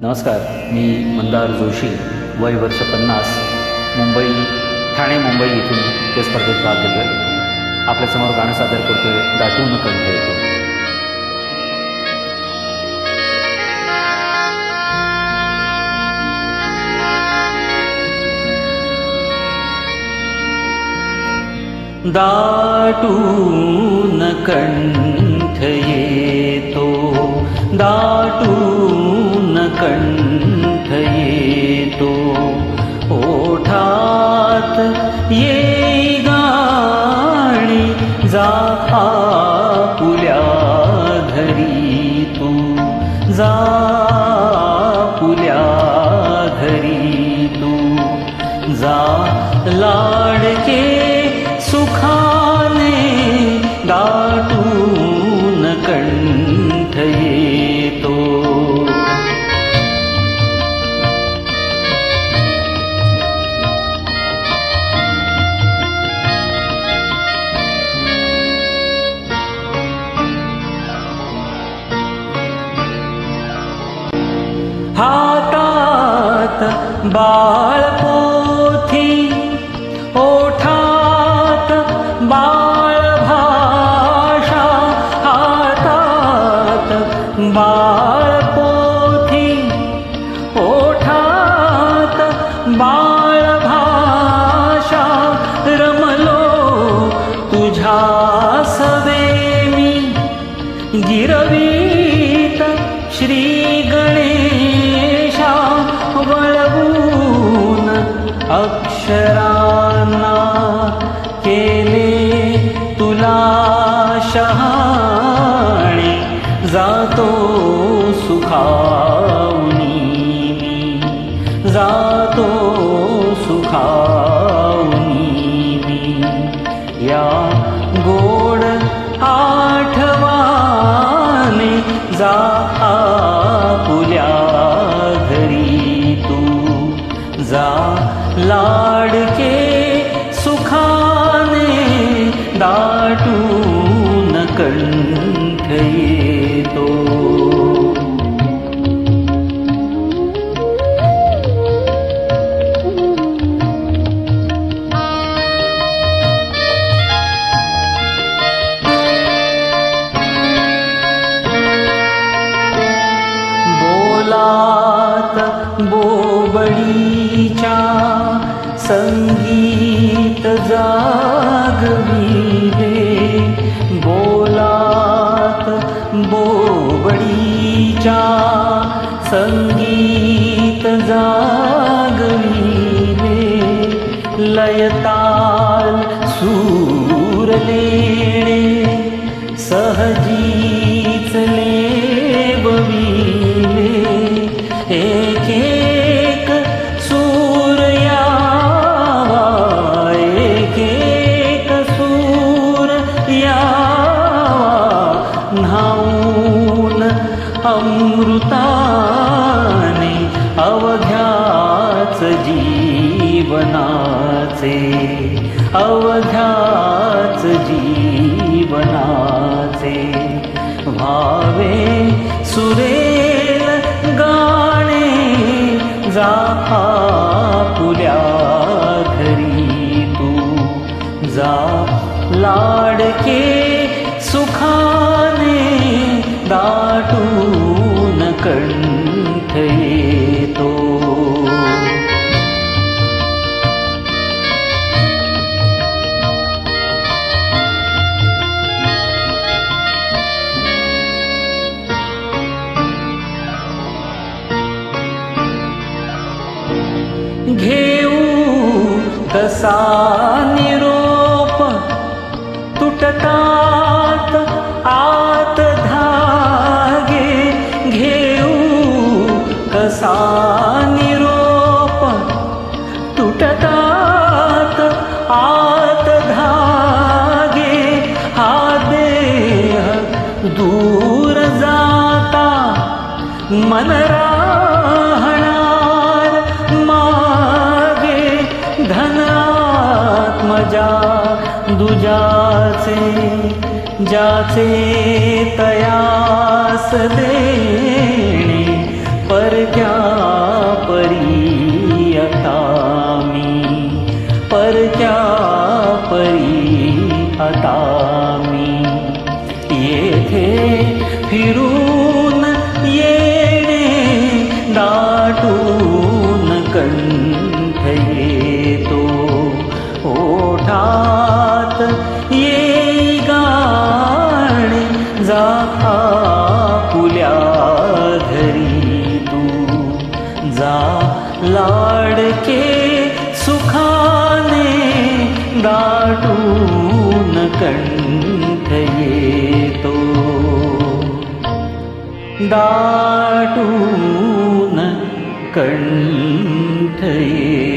नमस्कार, मी मंदार जोशी, वय वर्ष 50, ठाणे मुंबई इथून या स्पर्धेत भाग घेतो आहे. आपल्यासमोर गाणं सादर करतो आहे, दाटून कंठ येतो. दाटून कंठ येतो, दाटून कंठ येतो, ओठात ये गाणी जा आपुल्या घरी तू, जा आपुल्या घरी तू, जा लाडके सुखाने दाटून कंठ येतो. हातात बाळपोथी, ओठात बाळभाषा, हातात बाळपोथी, ओठात बाळभाषा, रमलो तुझ्या सवेमी, गिरवीत श्री गणेशा, वळवून अक्षरांना केले तुला शहाणे, जातो सुखावनी मी, जातो सुखावनी मी, या गोड आठवाने जा आपुल्या घरी तू, जा लाडके सुखाने दाटून कंठ येतो. बोलात बोबडीच्या संगीत जागविले, बोलात बोबडीच्या संगीत जागविले, लयताल सूर लेणे सहजीच लेबविले, एक एक सूर यावा, एक एक सूर यावा, न्हाऊन अमृताने अवघ्याच जीवनाचे, अवघ्याच जीवनाचे, भावे सुरेल गाणे जा आपुल्या घरी तू, जा लाडके सुखाने दाटून कंठ येतो. घेऊ कसा निरोप, तुटतात आत धागे, घेऊ कसा निरोप, तुटतात आत धागे, हा देह दूर जाता मन राहणार मागे, धनात्मजा दुजाचे, जाचे तयास देणे परक्या सुखाने दाटून कंठ येतो, दाटून कंठ येतो.